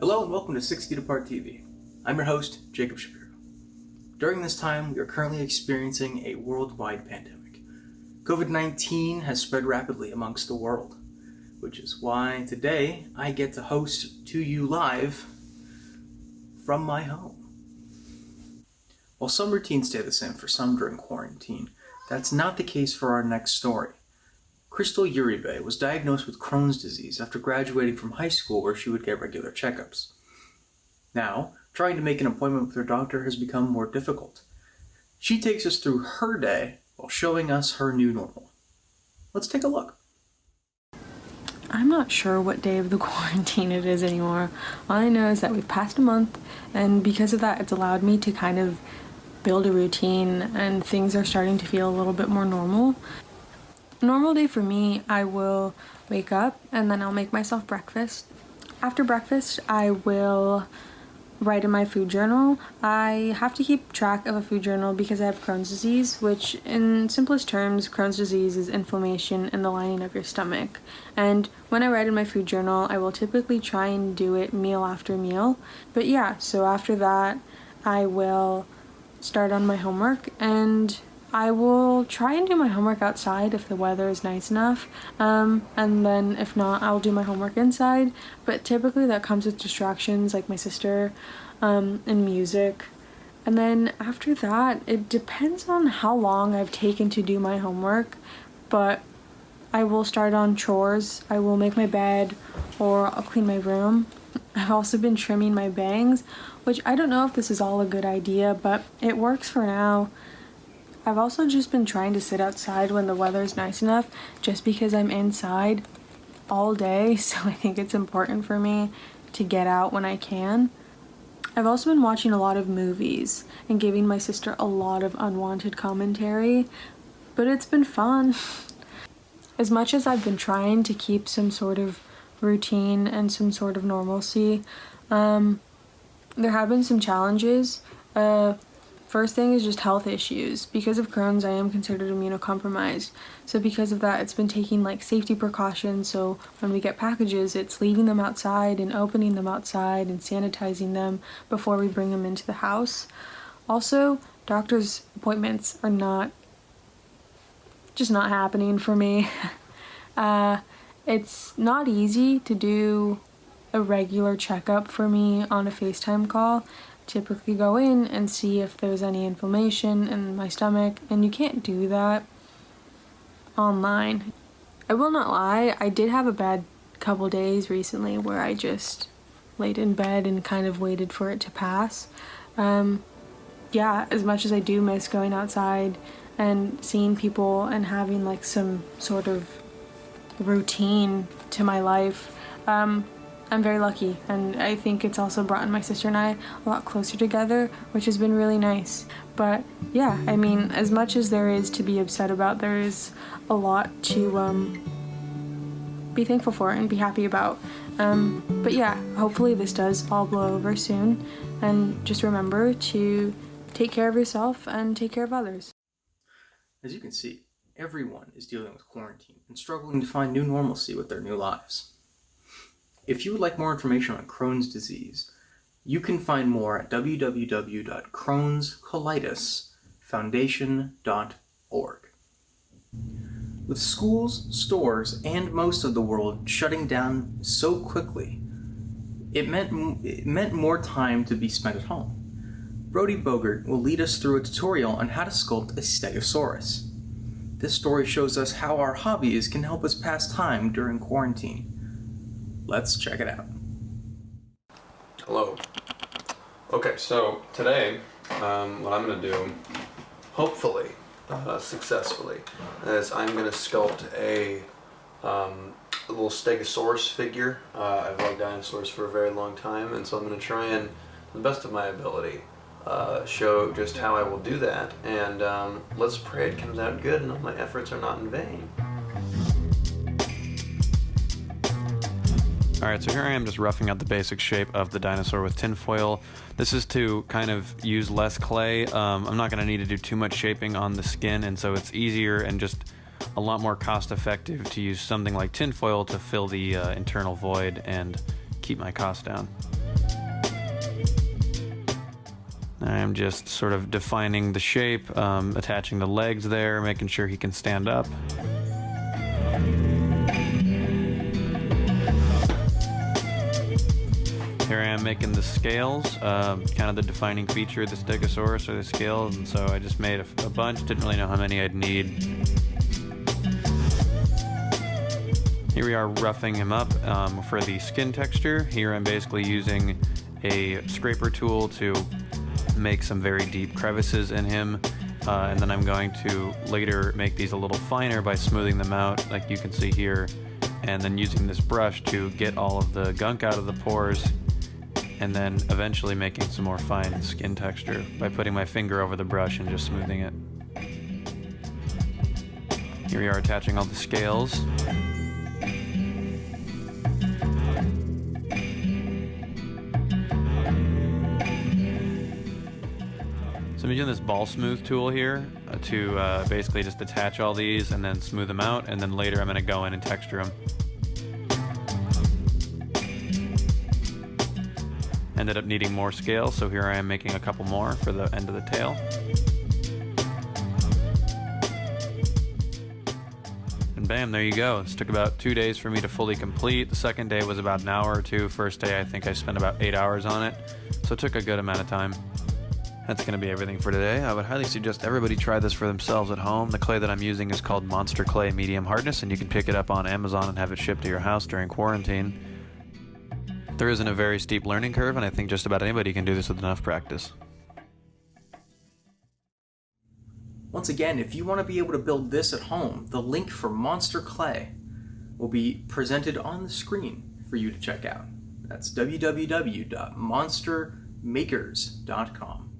Hello and welcome to 6 Feet Apart TV. I'm your host, Jacob Shapiro. During this time, we are currently experiencing a worldwide pandemic. COVID-19 has spread rapidly amongst the world, which is why today I get to host to you live from my home. While some routines stay the same for some during quarantine, that's not the case for our next story. Crystal Uribe was diagnosed with Crohn's disease after graduating from high school where she would get regular checkups. Now, trying to make an appointment with her doctor has become more difficult. She takes us through her day while showing us her new normal. Let's take a look. I'm not sure what day of the quarantine it is anymore. All I know is that we've passed a month, and because of that, it's allowed me to kind of build a routine, and things are starting to feel a little bit more normal. A normal day for me, I will wake up and then I'll make myself breakfast. After breakfast, I will write in my food journal. I have to keep track of a food journal because I have Crohn's disease, which in simplest terms, Crohn's disease is inflammation in the lining of your stomach. And when I write in my food journal, I will typically try and do it meal after meal. But yeah, so after that, I will start on my homework, and I will try and do my homework outside if the weather is nice enough, and then if not, I'll do my homework inside, but typically that comes with distractions like my sister, and music. And then after that, it depends on how long I've taken to do my homework, but I will start on chores. I will make my bed, or I'll clean my room. I've also been trimming my bangs, which I don't know if this is all a good idea, but it works for now. I've also just been trying to sit outside when the weather is nice enough, just because I'm inside all day, so I think it's important for me to get out when I can. I've also been watching a lot of movies and giving my sister a lot of unwanted commentary, but it's been fun. As much as I've been trying to keep some sort of routine and some sort of normalcy, there have been some challenges. First thing is just health issues. Because of Crohn's, I am considered immunocompromised. So because of that, it's been taking like safety precautions. So when we get packages, it's leaving them outside and opening them outside and sanitizing them before we bring them into the house. Also, doctor's appointments are just not happening for me. It's not easy to do a regular checkup for me on a FaceTime call. Typically go in and see if there's any inflammation in my stomach, and you can't do that online. I will not lie, I did have a bad couple days recently where I just laid in bed and kind of waited for it to pass. Yeah, as much as I do miss going outside and seeing people and having like some sort of routine to my life, I'm very lucky, and I think it's also brought my sister and I a lot closer together, which has been really nice. But yeah, I mean, as much as there is to be upset about, there is a lot to be thankful for and be happy about. But yeah, hopefully this does all blow over soon, and just remember to take care of yourself and take care of others. As you can see, everyone is dealing with quarantine and struggling to find new normalcy with their new lives. If you would like more information on Crohn's disease, you can find more at www.crohnscolitisfoundation.org. With schools, stores, and most of the world shutting down so quickly, it meant more time to be spent at home. Brody Bogert will lead us through a tutorial on how to sculpt a stegosaurus. This story shows us how our hobbies can help us pass time during quarantine. Let's check it out. Hello. Okay, so today, what I'm going to do, hopefully, successfully, is I'm going to sculpt a little stegosaurus figure. I've loved dinosaurs for a very long time, and so I'm going to try and, to the best of my ability, show just how I will do that, and let's pray it comes out good and all my efforts are not in vain. Alright, so here I am just roughing out the basic shape of the dinosaur with tinfoil. This is to kind of use less clay. I'm not going to need to do too much shaping on the skin, and so it's easier and just a lot more cost effective to use something like tinfoil to fill the internal void and keep my costs down. I'm just sort of defining the shape, attaching the legs there, making sure he can stand up. Here I am making the scales, kind of the defining feature of the Stegosaurus or the scales, and so I just made a bunch, didn't really know how many I'd need. Here we are roughing him up for the skin texture. Here I'm basically using a scraper tool to make some very deep crevices in him, and then I'm going to later make these a little finer by smoothing them out like you can see here, and then using this brush to get all of the gunk out of the pores, and then eventually making some more fine skin texture by putting my finger over the brush and just smoothing it. Here we are attaching all the scales. So I'm using this ball smooth tool here to basically just attach all these and then smooth them out, and then later I'm going to go in and texture them. Ended up needing more scales, so here I am making a couple more for the end of the tail. And bam, there you go. This took about 2 days for me to fully complete. The second day was about an hour or two. First day I think I spent about 8 hours on it, so it took a good amount of time. That's going to be everything for today. I would highly suggest everybody try this for themselves at home. The clay that I'm using is called Monster Clay Medium Hardness, and you can pick it up on Amazon and have it shipped to your house during quarantine. There isn't a very steep learning curve, and I think just about anybody can do this with enough practice. Once again, if you want to be able to build this at home, the link for Monster Clay will be presented on the screen for you to check out. That's www.monstermakers.com.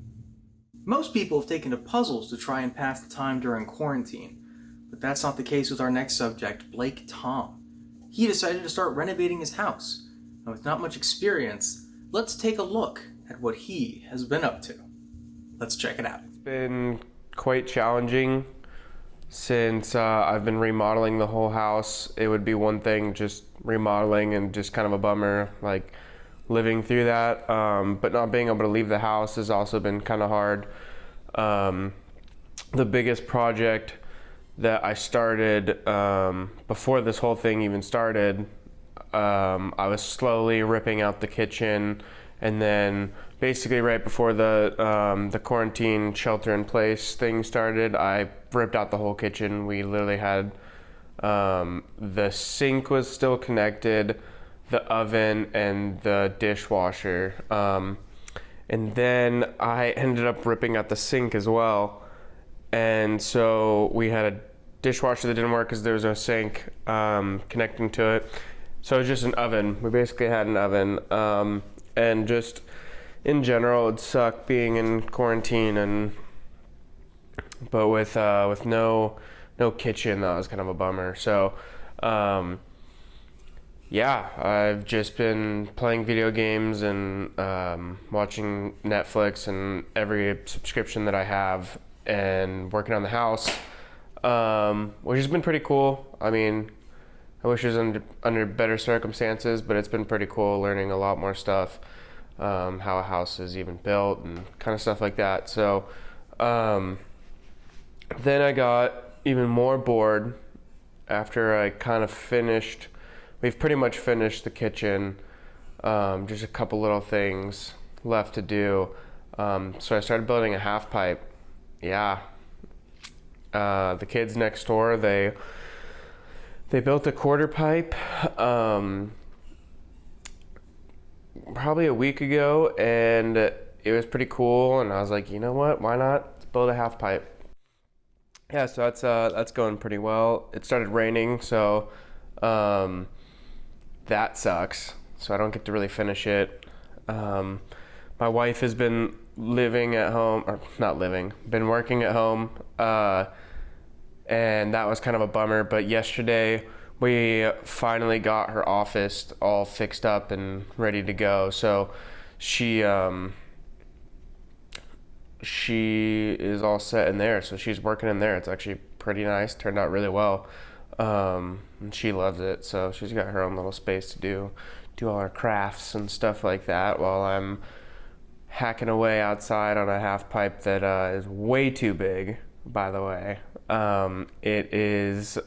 Most people have taken to puzzles to try and pass the time during quarantine, but that's not the case with our next subject, Blake Tom. He decided to start renovating his house, and with not much experience, let's take a look at what he has been up to. Let's check it out. It's been quite challenging since I've been remodeling the whole house. It would be one thing just remodeling and just kind of a bummer, like living through that, but not being able to leave the house has also been kind of hard. The biggest project that I started before this whole thing even started, I was slowly ripping out the kitchen, and then basically right before the quarantine shelter-in-place thing started, I ripped out the whole kitchen. We literally had the sink was still connected, the oven and the dishwasher, and then I ended up ripping out the sink as well, and so we had a dishwasher that didn't work because there was no sink connecting to it, so it was just an oven. We basically had an oven, and just in general it sucked being in quarantine, but with no kitchen, that was kind of a bummer. So yeah, I've just been playing video games and watching Netflix and every subscription that I have, and working on the house, which has been pretty cool. I mean, I wish it was under better circumstances, but it's been pretty cool learning a lot more stuff, how a house is even built and kind of stuff like that. So then I got even more bored after I kind of finished. We've pretty much finished the kitchen, just a couple little things left to do. So I started building a half pipe. Yeah. The kids next door, they built a quarter pipe probably a week ago, and it was pretty cool, and I was like, you know what, why not? Let's build a half pipe. Yeah, so that's going pretty well. It started raining, so that sucks, so I don't get to really finish it. My wife has been living at home, or not living, been working at home, and that was kind of a bummer, but yesterday we finally got her office all fixed up and ready to go, so she is all set in there, so she's working in there. It's actually pretty nice, turned out really well. And she loves it, so she's got her own little space to do do all our crafts and stuff like that while I'm hacking away outside on a half pipe that is way too big, by the way. It is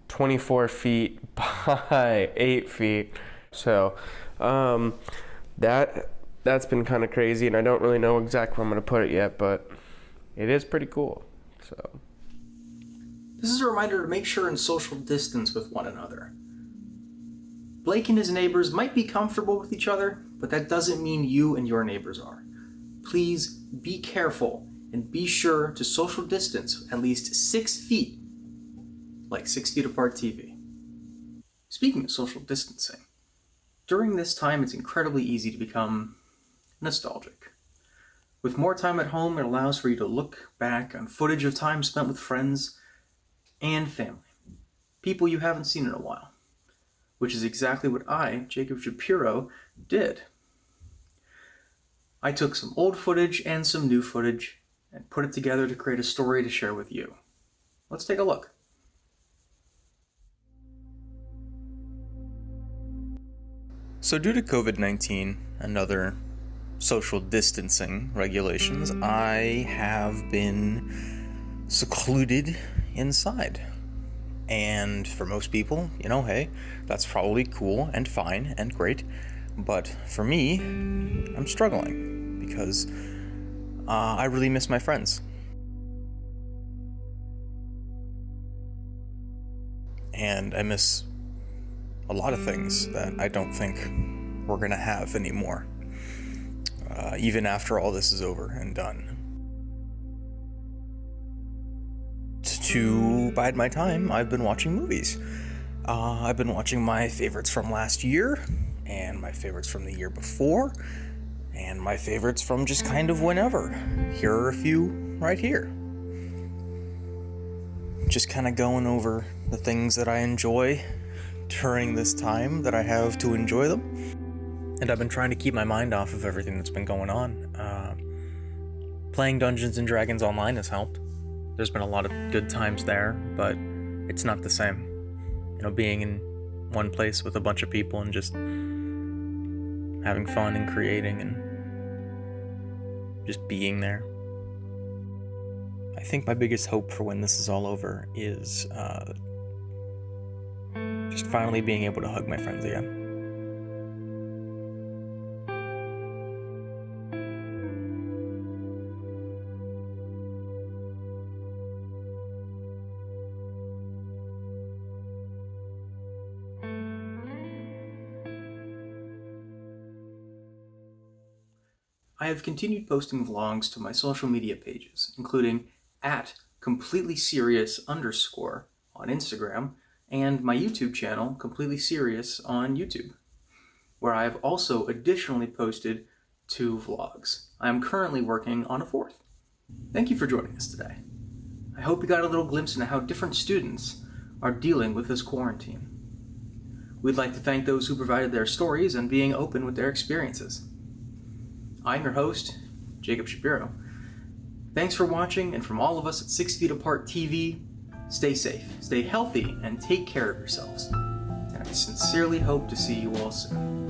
24 feet by 8 feet. So that's been kind of crazy, and I don't really know exactly where I'm going to put it yet, but it is pretty cool. So This is a reminder to make sure and social distance with one another. Blake and his neighbors might be comfortable with each other, but that doesn't mean you and your neighbors are. Please be careful and be sure to social distance at least 6 feet, like 6 feet apart TV. Speaking of social distancing, during this time it's incredibly easy to become nostalgic. With more time at home, it allows for you to look back on footage of time spent with friends and family, people you haven't seen in a while, which is exactly what I, Jacob Shapiro, did. I took some old footage and some new footage and put it together to create a story to share with you. Let's take a look. So due to COVID-19 and other social distancing regulations, I have been secluded inside. And for most people, hey, that's probably cool and fine and great. But for me, I'm struggling because I really miss my friends. And I miss a lot of things that I don't think we're gonna have anymore, even after all this is over and done. To bide my time, I've been watching movies. I've been watching my favorites from last year, and my favorites from the year before, and my favorites from just kind of whenever. Here are a few right here. Just kind of going over the things that I enjoy during this time that I have to enjoy them. And I've been trying to keep my mind off of everything that's been going on. Playing Dungeons & Dragons online has helped. There's been a lot of good times there, but it's not the same. Being in one place with a bunch of people and just having fun and creating and just being there. I think my biggest hope for when this is all over is just finally being able to hug my friends again. I have continued posting vlogs to my social media pages, including @completely_serious_ on Instagram and my YouTube channel, Completely Serious, on YouTube, where I have also additionally posted 2 vlogs. I am currently working on a 4th. Thank you for joining us today. I hope you got a little glimpse into how different students are dealing with this quarantine. We'd like to thank those who provided their stories and being open with their experiences. I'm your host, Jacob Shapiro. Thanks for watching, and from all of us at 6 Feet Apart TV, stay safe, stay healthy, and take care of yourselves. And I sincerely hope to see you all soon.